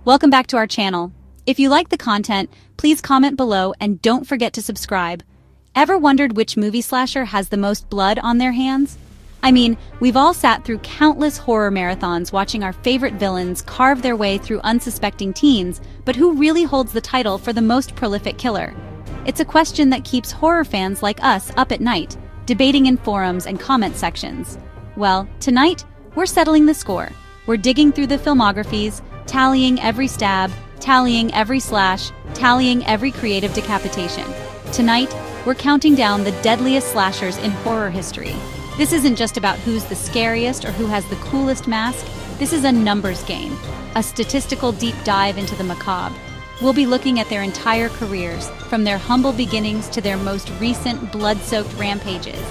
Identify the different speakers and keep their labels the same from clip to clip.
Speaker 1: Welcome back to our channel. If you like the content, please comment below and don't forget to subscribe. Ever wondered which movie slasher has the most blood on their hands? I mean, we've all sat through countless horror marathons watching our favorite villains carve their way through unsuspecting teens, but who really holds the title for the most prolific killer? It's a question that keeps horror fans like us up at night, debating in forums and comment sections. Well, tonight, we're settling the score. We're digging through the filmographies, tallying every stab, tallying every slash, tallying every creative decapitation. Tonight, we're counting down the deadliest slashers in horror history. This isn't just about who's the scariest or who has the coolest mask. This is a numbers game, a statistical deep dive into the macabre. We'll be looking at their entire careers, from their humble beginnings to their most recent blood-soaked rampages.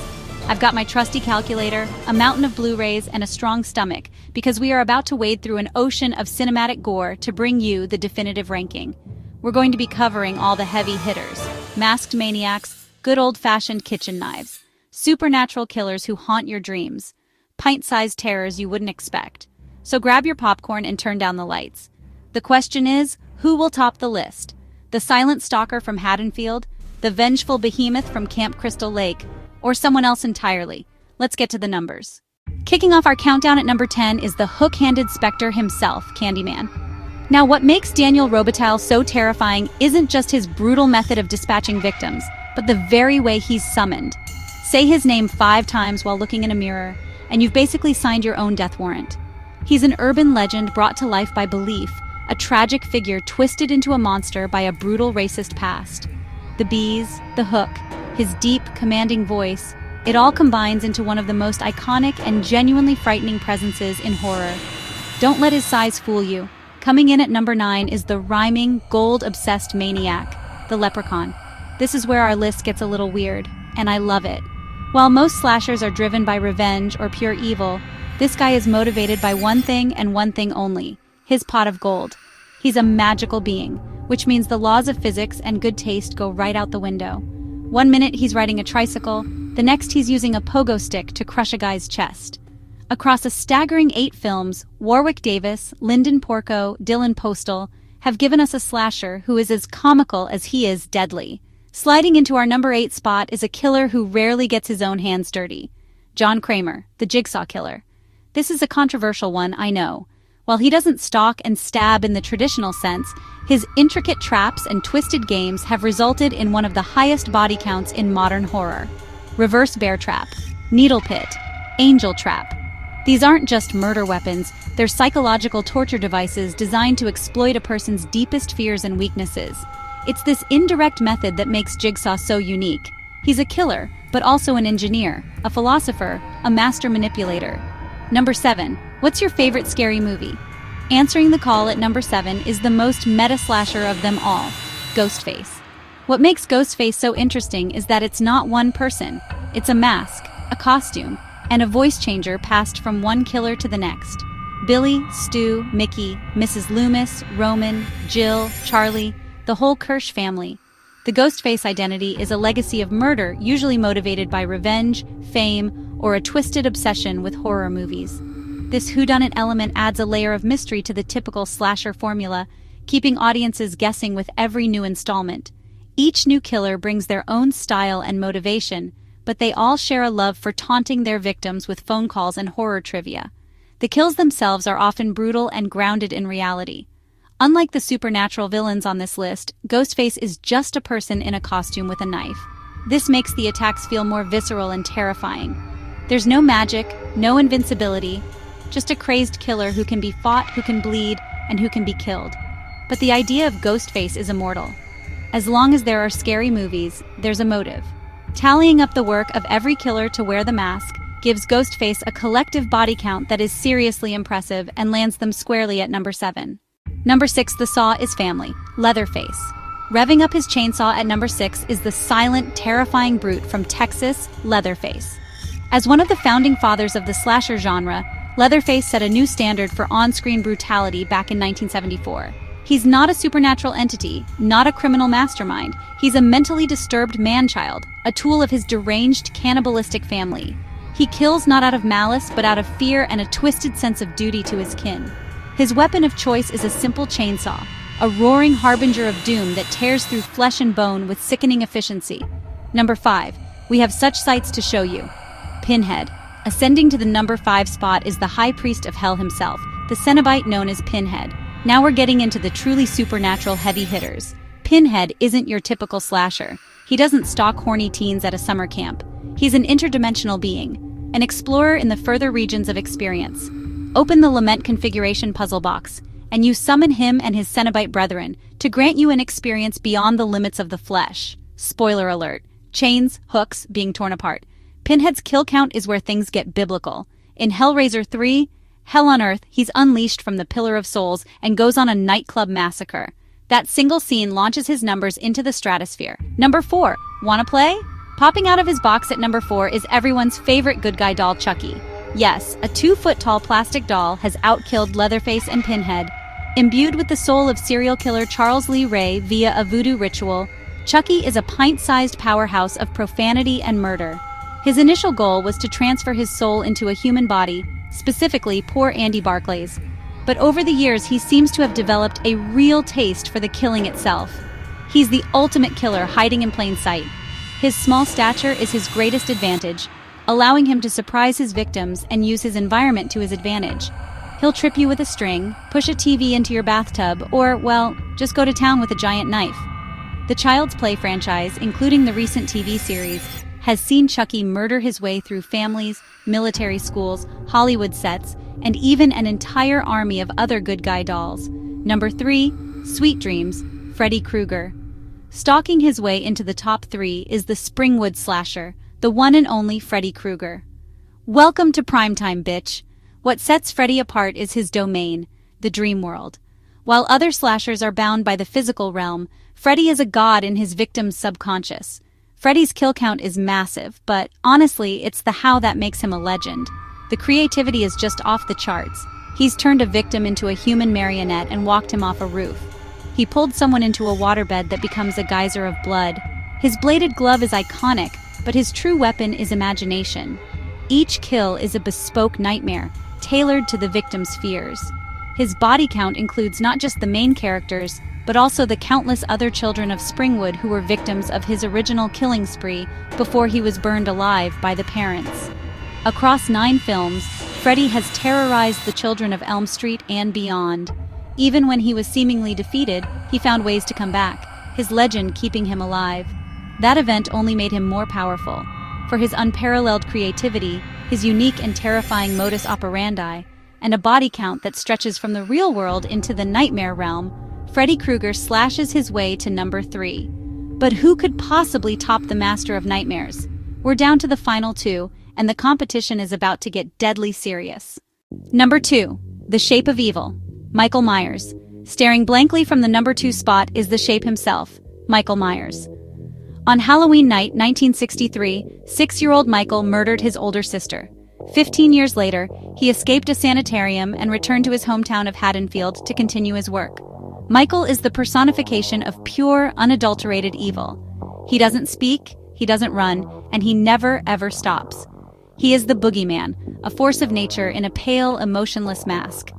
Speaker 1: I've got my trusty calculator, a mountain of Blu-rays, and a strong stomach, because we are about to wade through an ocean of cinematic gore to bring you the definitive ranking. We're going to be covering all the heavy hitters, masked maniacs, good old-fashioned kitchen knives, supernatural killers who haunt your dreams, pint-sized terrors you wouldn't expect. So grab your popcorn and turn down the lights. The question is, who will top the list? The silent stalker from Haddonfield, the vengeful behemoth from Camp Crystal Lake, or someone else entirely? Let's get to the numbers. Kicking off our countdown at number 10 is the hook-handed specter himself, Candyman. Now, what makes Daniel Robitaille so terrifying isn't just his brutal method of dispatching victims, but the very way he's summoned. Say his name 5 times while looking in a mirror, and you've basically signed your own death warrant. He's an urban legend brought to life by belief, a tragic figure twisted into a monster by a brutal racist past. The bees, the hook, his deep, commanding voice, it all combines into one of the most iconic and genuinely frightening presences in horror. Don't let his size fool you. Coming in at number 9 is the rhyming, gold-obsessed maniac, the Leprechaun. This is where our list gets a little weird, and I love it. While most slashers are driven by revenge or pure evil, this guy is motivated by one thing and one thing only: his pot of gold. He's a magical being, which means the laws of physics and good taste go right out the window. One minute he's riding a tricycle, the next he's using a pogo stick to crush a guy's chest. Across a staggering 8 films, Warwick Davis, Lyndon Porco, Dylan Postal have given us a slasher who is as comical as he is deadly. Sliding into our number 8 spot is a killer who rarely gets his own hands dirty: John Kramer, the Jigsaw Killer. This is a controversial one, I know. While he doesn't stalk and stab in the traditional sense, his intricate traps and twisted games have resulted in one of the highest body counts in modern horror. Reverse bear trap, needle pit, angel trap. These aren't just murder weapons, they're psychological torture devices designed to exploit a person's deepest fears and weaknesses. It's this indirect method that makes Jigsaw so unique. He's a killer, but also an engineer, a philosopher, a master manipulator. Number 7. What's your favorite scary movie? Answering the call at number 7 is the most meta-slasher of them all, Ghostface. What makes Ghostface so interesting is that it's not one person. It's a mask, a costume, and a voice changer passed from one killer to the next. Billy, Stu, Mickey, Mrs. Loomis, Roman, Jill, Charlie, the whole Kirsch family. The Ghostface identity is a legacy of murder, usually motivated by revenge, fame, or a twisted obsession with horror movies. This whodunit element adds a layer of mystery to the typical slasher formula, keeping audiences guessing with every new installment. Each new killer brings their own style and motivation, but they all share a love for taunting their victims with phone calls and horror trivia. The kills themselves are often brutal and grounded in reality. Unlike the supernatural villains on this list, Ghostface is just a person in a costume with a knife. This makes the attacks feel more visceral and terrifying. There's no magic, no invincibility, just a crazed killer who can be fought, who can bleed, and who can be killed. But the idea of Ghostface is immortal. As long as there are scary movies, there's a motive. Tallying up the work of every killer to wear the mask gives Ghostface a collective body count that is seriously impressive and lands them squarely at number 7. Number 6, the Saw is family, Leatherface. Revving up his chainsaw at number 6 is the silent, terrifying brute from Texas, Leatherface. As one of the founding fathers of the slasher genre, Leatherface set a new standard for on-screen brutality back in 1974. He's not a supernatural entity, not a criminal mastermind. He's a mentally disturbed man-child, a tool of his deranged, cannibalistic family. He kills not out of malice, but out of fear and a twisted sense of duty to his kin. His weapon of choice is a simple chainsaw, a roaring harbinger of doom that tears through flesh and bone with sickening efficiency. Number 5. We have such sights to show you. Pinhead. Ascending to the number 5 spot is the High Priest of Hell himself, the Cenobite known as Pinhead. Now we're getting into the truly supernatural heavy hitters. Pinhead isn't your typical slasher. He doesn't stalk horny teens at a summer camp. He's an interdimensional being, an explorer in the further regions of experience. Open the Lament configuration puzzle box, and you summon him and his Cenobite brethren to grant you an experience beyond the limits of the flesh. Spoiler alert. Chains, hooks, being torn apart. Pinhead's kill count is where things get biblical. In Hellraiser 3, Hell on Earth, he's unleashed from the Pillar of Souls and goes on a nightclub massacre. That single scene launches his numbers into the stratosphere. Number 4. Wanna play? Popping out of his box at number 4 is everyone's favorite good guy doll, Chucky. Yes, a 2-foot-tall plastic doll has outkilled Leatherface and Pinhead. Imbued with the soul of serial killer Charles Lee Ray via a voodoo ritual, Chucky is a pint-sized powerhouse of profanity and murder. His initial goal was to transfer his soul into a human body, specifically poor Andy Barclay's. But over the years, he seems to have developed a real taste for the killing itself. He's the ultimate killer hiding in plain sight. His small stature is his greatest advantage, allowing him to surprise his victims and use his environment to his advantage. He'll trip you with a string, push a TV into your bathtub, or, well, just go to town with a giant knife. The Child's Play franchise, including the recent TV series, has seen Chucky murder his way through families, military schools, Hollywood sets, and even an entire army of other good guy dolls. Number 3. Sweet Dreams, Freddy Krueger. Stalking his way into the top 3 is the Springwood slasher, the one and only Freddy Krueger. Welcome to primetime, bitch. What sets Freddy apart is his domain, the dream world. While other slashers are bound by the physical realm, Freddy is a god in his victim's subconscious. Freddy's kill count is massive, but honestly, it's the how that makes him a legend. The creativity is just off the charts. He's turned a victim into a human marionette and walked him off a roof. He pulled someone into a waterbed that becomes a geyser of blood. His bladed glove is iconic, but his true weapon is imagination. Each kill is a bespoke nightmare, tailored to the victim's fears. His body count includes not just the main characters, but also the countless other children of Springwood who were victims of his original killing spree before he was burned alive by the parents. Across 9 films, Freddy has terrorized the children of Elm Street and beyond. Even when he was seemingly defeated, he found ways to come back, his legend keeping him alive. That event only made him more powerful. For his unparalleled creativity, his unique and terrifying modus operandi, and a body count that stretches from the real world into the nightmare realm, Freddy Krueger slashes his way to number 3. But who could possibly top the master of nightmares? We're down to the final 2, and the competition is about to get deadly serious. Number 2. The Shape of Evil, Michael Myers. Staring blankly from the number 2 spot is the Shape himself, Michael Myers. On Halloween night, 1963, 6-year-old Michael murdered his older sister. 15 years later, he escaped a sanitarium and returned to his hometown of Haddonfield to continue his work. Michael is the personification of pure, unadulterated evil. He doesn't speak, he doesn't run, and he never, ever stops. He is the boogeyman, a force of nature in a pale, emotionless mask.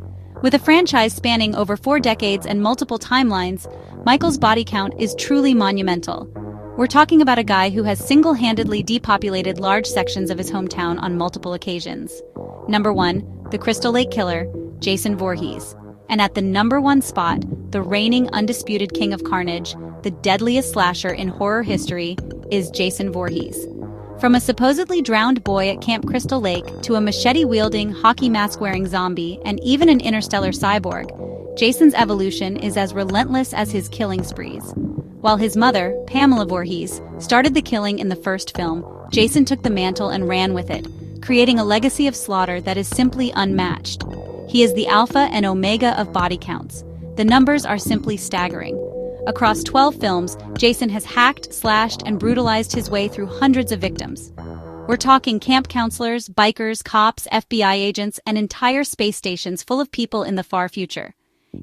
Speaker 1: With a franchise spanning over 4 decades and multiple timelines, Michael's body count is truly monumental. We're talking about a guy who has single-handedly depopulated large sections of his hometown on multiple occasions. Number 1, the Crystal Lake Killer, Jason Voorhees. And at the number 1 spot, the reigning undisputed king of carnage, the deadliest slasher in horror history, is Jason Voorhees. From a supposedly drowned boy at Camp Crystal Lake to a machete-wielding, hockey mask-wearing zombie and even an interstellar cyborg, Jason's evolution is as relentless as his killing sprees. While his mother, Pamela Voorhees, started the killing in the first film, Jason took the mantle and ran with it, creating a legacy of slaughter that is simply unmatched. He is the alpha and omega of body counts. The numbers are simply staggering. Across 12 films, Jason has hacked, slashed, and brutalized his way through hundreds of victims. We're talking camp counselors, bikers, cops, FBI agents, and entire space stations full of people in the far future.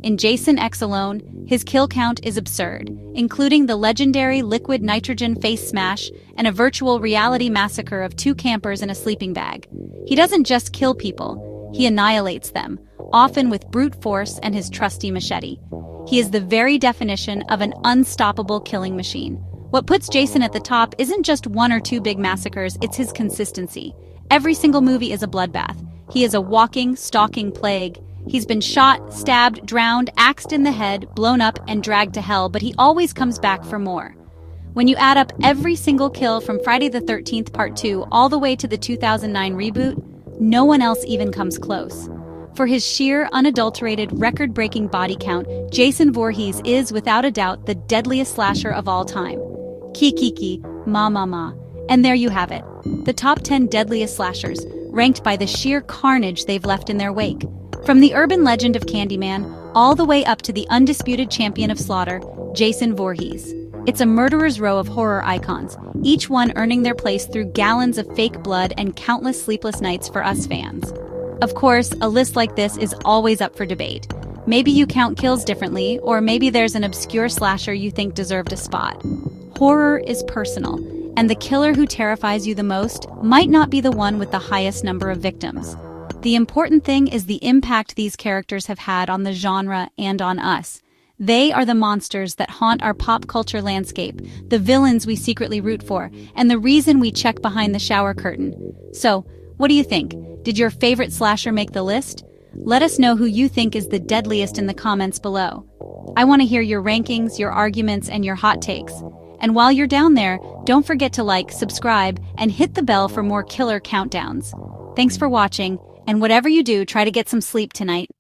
Speaker 1: In Jason X alone, his kill count is absurd, including the legendary liquid nitrogen face smash and a virtual reality massacre of 2 campers in a sleeping bag. He doesn't just kill people, he annihilates them, often with brute force and his trusty machete. He is the very definition of an unstoppable killing machine. What puts Jason at the top isn't just one or two big massacres, it's his consistency. Every single movie is a bloodbath. He is a walking, stalking plague. He's been shot, stabbed, drowned, axed in the head, blown up, and dragged to hell, but he always comes back for more. When you add up every single kill from Friday the 13th Part 2 all the way to the 2009 reboot, no one else even comes close. For his sheer, unadulterated, record-breaking body count, Jason Voorhees is, without a doubt, the deadliest slasher of all time. Kiki, ma ma ma. And there you have it. The top 10 deadliest slashers, ranked by the sheer carnage they've left in their wake. From the urban legend of Candyman, all the way up to the undisputed champion of slaughter, Jason Voorhees. It's a murderer's row of horror icons, each one earning their place through gallons of fake blood and countless sleepless nights for us fans. Of course, a list like this is always up for debate. Maybe you count kills differently, or maybe there's an obscure slasher you think deserved a spot. Horror is personal, and the killer who terrifies you the most might not be the one with the highest number of victims. The important thing is the impact these characters have had on the genre and on us. They are the monsters that haunt our pop culture landscape, the villains we secretly root for, and the reason we check behind the shower curtain. So, what do you think? Did your favorite slasher make the list? Let us know who you think is the deadliest in the comments below. I want to hear your rankings, your arguments, and your hot takes. And while you're down there, don't forget to like, subscribe, and hit the bell for more killer countdowns. Thanks for watching, and whatever you do, try to get some sleep tonight.